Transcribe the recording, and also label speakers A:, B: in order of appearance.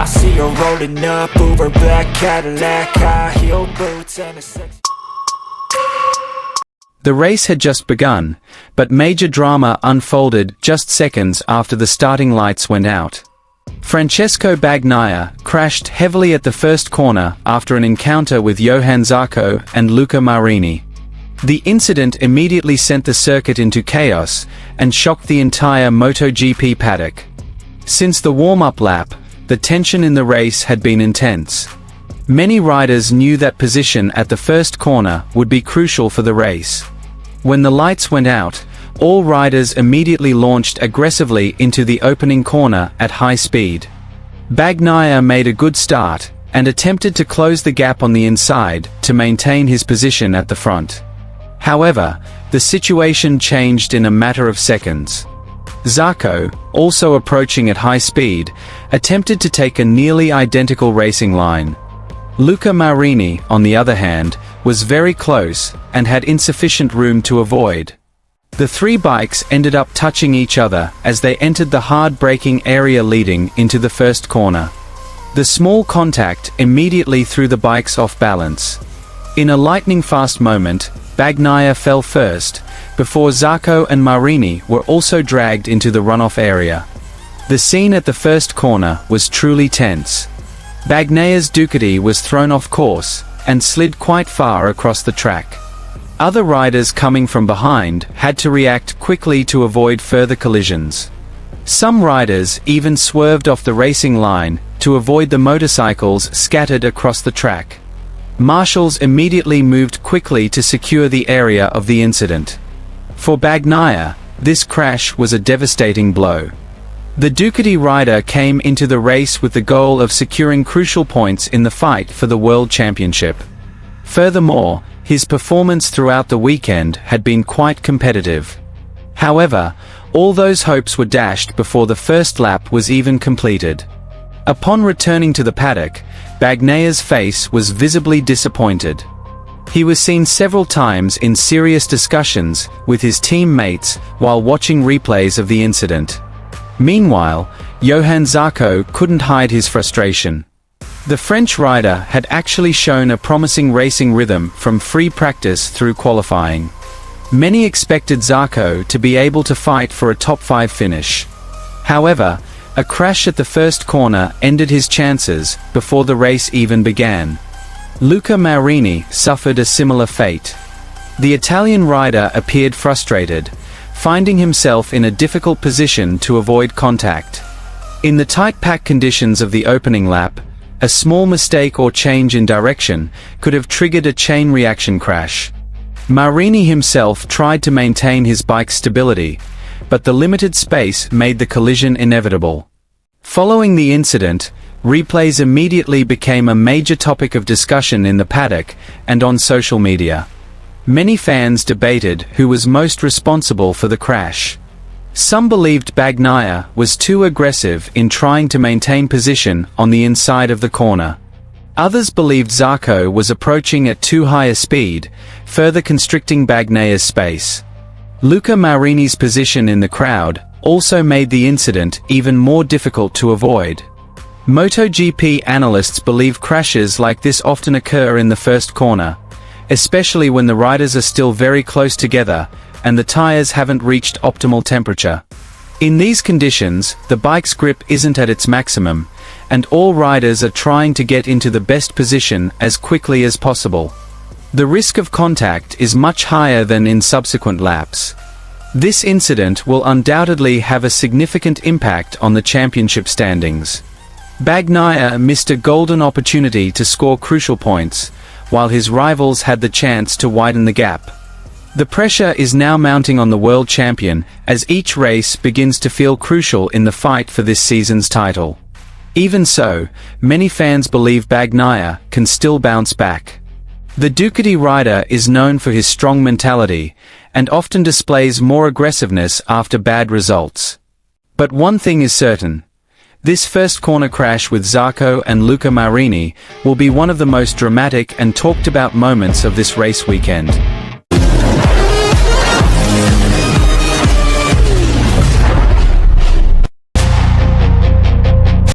A: I see her rolling up, Uber black Cadillac, high heel boots and a sex.
B: The race had just begun, but major drama unfolded just seconds after the starting lights went out. Francesco Bagnaia crashed heavily at the first corner after an encounter with Johann Zarco and Luca Marini. The incident immediately sent the circuit into chaos and shocked the entire MotoGP paddock. Since the warm-up lap, the tension in the race had been intense. Many riders knew that position at the first corner would be crucial for the race. When the lights went out, all riders immediately launched aggressively into the opening corner at high speed. Bagnaia made a good start and attempted to close the gap on the inside to maintain his position at the front. However, the situation changed in a matter of seconds. Zarco, also approaching at high speed, attempted to take a nearly identical racing line. Luca Marini, on the other hand, was very close and had insufficient room to avoid. The three bikes ended up touching each other as they entered the hard braking area leading into the first corner. The small contact immediately threw the bikes off balance. In a lightning-fast moment, Bagnaia fell first, before Zarco and Marini were also dragged into the runoff area. The scene at the first corner was truly tense. Bagnaia's Ducati was thrown off course and slid quite far across the track. Other riders coming from behind had to react quickly to avoid further collisions. Some riders even swerved off the racing line to avoid the motorcycles scattered across the track. Marshals immediately moved quickly to secure the area of the incident. For Bagnaia, this crash was a devastating blow. The Ducati rider came into the race with the goal of securing crucial points in the fight for the World Championship. Furthermore, his performance throughout the weekend had been quite competitive. However, all those hopes were dashed before the first lap was even completed. Upon returning to the paddock, Bagnaia's face was visibly disappointed. He was seen several times in serious discussions with his teammates while watching replays of the incident. Meanwhile, Johann Zarco couldn't hide his frustration. The French rider had actually shown a promising racing rhythm from free practice through qualifying. Many expected Zarco to be able to fight for a top 5 finish. However, a crash at the first corner ended his chances before the race even began. Luca Marini suffered a similar fate. The Italian rider appeared frustrated, finding himself in a difficult position to avoid contact. In the tight pack conditions of the opening lap, a small mistake or change in direction could have triggered a chain reaction crash. Marini himself tried to maintain his bike's stability, but the limited space made the collision inevitable. Following the incident, replays immediately became a major topic of discussion in the paddock and on social media. Many fans debated who was most responsible for the crash. Some believed Bagnaia was too aggressive in trying to maintain position on the inside of the corner. Others believed Zarco was approaching at too high a speed, further constricting Bagnaia's space. Luca Marini's position in the crowd also made the incident even more difficult to avoid. MotoGP analysts believe crashes like this often occur in the first corner, especially when the riders are still very close together and the tires haven't reached optimal temperature. In these conditions, the bike's grip isn't at its maximum, and all riders are trying to get into the best position as quickly as possible. The risk of contact is much higher than in subsequent laps. This incident will undoubtedly have a significant impact on the championship standings. Bagnaia missed a golden opportunity to score crucial points, while his rivals had the chance to widen the gap. The pressure is now mounting on the world champion as each race begins to feel crucial in the fight for this season's title. Even so, many fans believe Bagnaia can still bounce back. The Ducati rider is known for his strong mentality, and often displays more aggressiveness after bad results. But one thing is certain. This first corner crash with Zarco and Luca Marini will be one of the most dramatic and talked about moments of this race weekend.